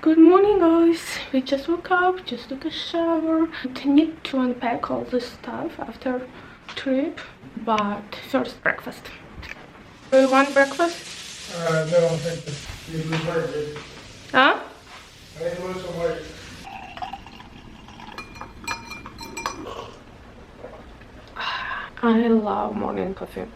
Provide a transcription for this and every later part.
Good morning, guys. We just woke up, just took a shower. I need to unpack all this stuff after trip, but first breakfast. Do you want breakfast? No, thank you. You lose weight, dude. Huh? I need to lose some weight. I love morning coffee.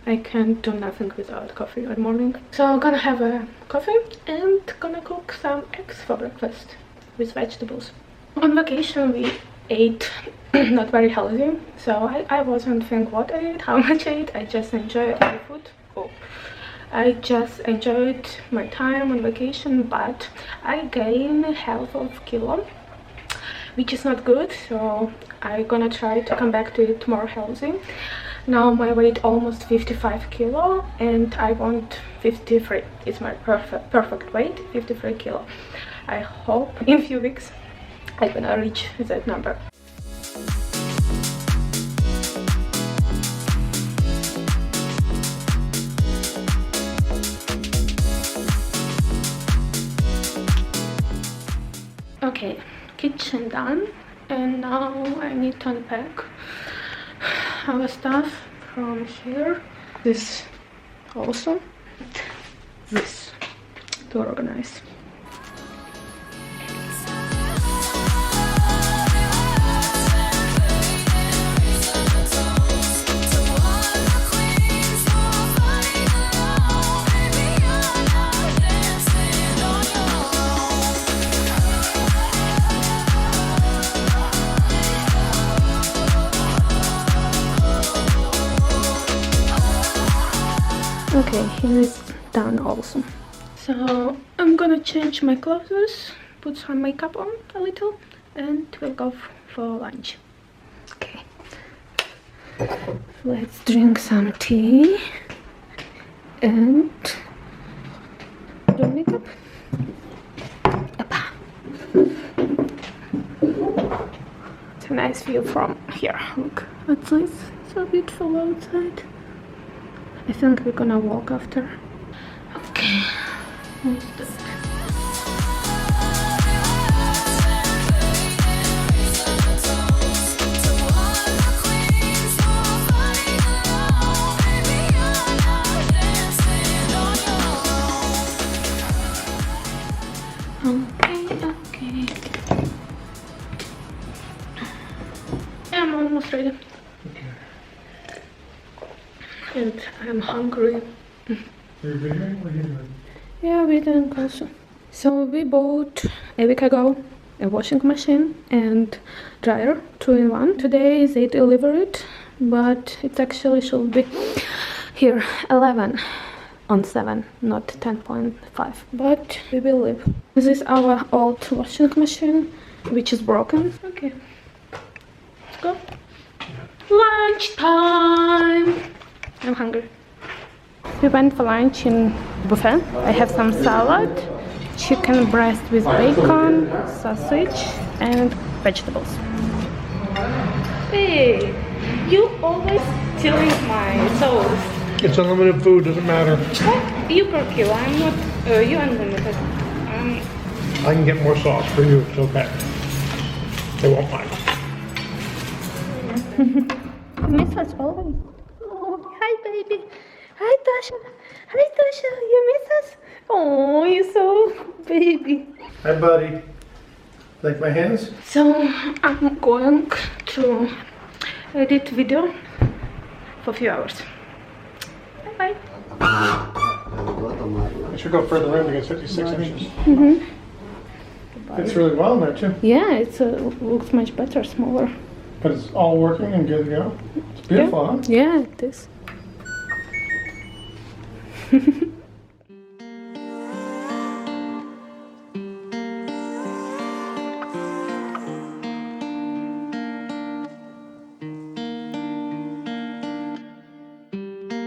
I can't do nothing without coffee in the morning. So I'm gonna have a coffee and gonna cook some eggs for breakfast with vegetables. On vacation we ate not very healthy, so I wasn't thinking what I ate, how much I ate. I just enjoyed my food. I just enjoyed my time on vacation, but I gained half of kilo, which is not good, so I'm gonna try to come back to it more healthy. Now my weight almost 55 kilo and I want 53. It's my perfect weight, 53 kilo. I hope in a few weeks I'm gonna reach that number. Okay, kitchen done, and now I need to unpack our stuff from here. This also, this to organize. Okay, here is done also. So I'm gonna change my clothes, put some makeup on a little, and we'll go for lunch. Okay, let's drink some tea and do makeup. Appa. It's a nice view from here. Look at this, so beautiful outside. I think we're gonna walk after. Okay, let's do it. Okay. Yeah, I'm almost ready. And I'm hungry. You're videoing? What are you doing? Yeah, we didn't also. So we bought a week ago a washing machine and dryer, 2-in-1. Today they delivered, but it actually should be here 11 on 7, not 10.5. But we will leave. This is our old washing machine, which is broken. Okay, let's go. Lunch time. I'm hungry. We went for lunch in buffet. I have some salad, chicken breast with bacon, sausage, and vegetables. Hey, you always stealing my sauce. It's unlimited food, doesn't matter. What? You per kilo, I'm not, you unlimited. I can get more sauce for you, it's okay. They won't mind. Miss us always. Oh, hi baby. Hi Tasha. Hi Tasha, you miss us? Oh, you're so baby. Hi, buddy. Like my hands? So I'm going to edit video for a few hours. Bye bye. I should go further in to get 56 inches. Mm-hmm. It's really well in there too. Yeah, it looks much better, smaller. But it's all working and good to go. It's beautiful, huh? Yeah, it is.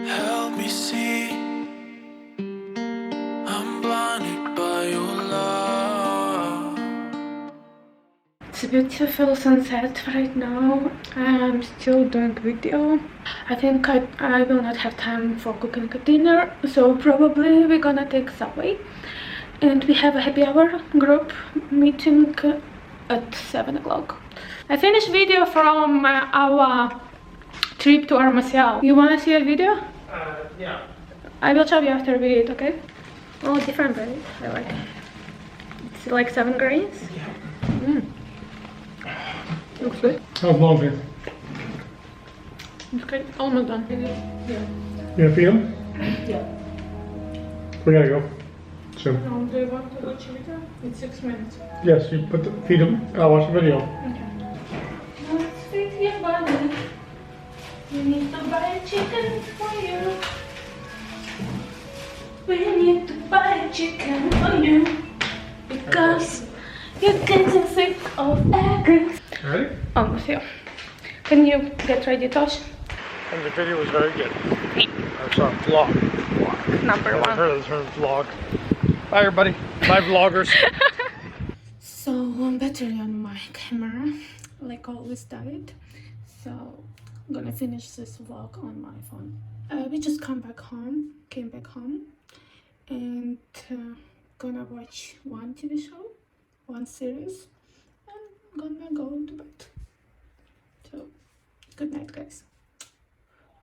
Help me see, I'm blinded by your love. It's a beautiful sunset right now. I'm still doing video. I think I will not have time for cooking a dinner, so probably we're gonna take Subway and we have a happy hour group meeting at 7 o'clock. I finished video from our trip to Armasial. You wanna see a video? Yeah. I will show you after we eat, okay? Oh, different bread. I like it. It's like 7 grains. Yeah. Looks good. How's laundry? It's good. Almost done. You gonna feed them? Yeah. We gotta go soon. Do you want to watch video? It's 6 minutes. Yes, you feed them. I'll watch the video. Okay. Let's feed your body. We need to buy chicken for you. We need to buy chicken for you. Because you're getting sick of eggs. Ready? Almost here. Can you get ready, Tosh? And the video was very good. I saw a vlog. Number I've one. heard of the term vlog. Bye everybody. Bye vloggers. So battery on my camera, like always, died. So I'm gonna finish this vlog on my phone. We just came back home, and gonna watch one TV show, one series, and gonna go to bed. So good night, guys.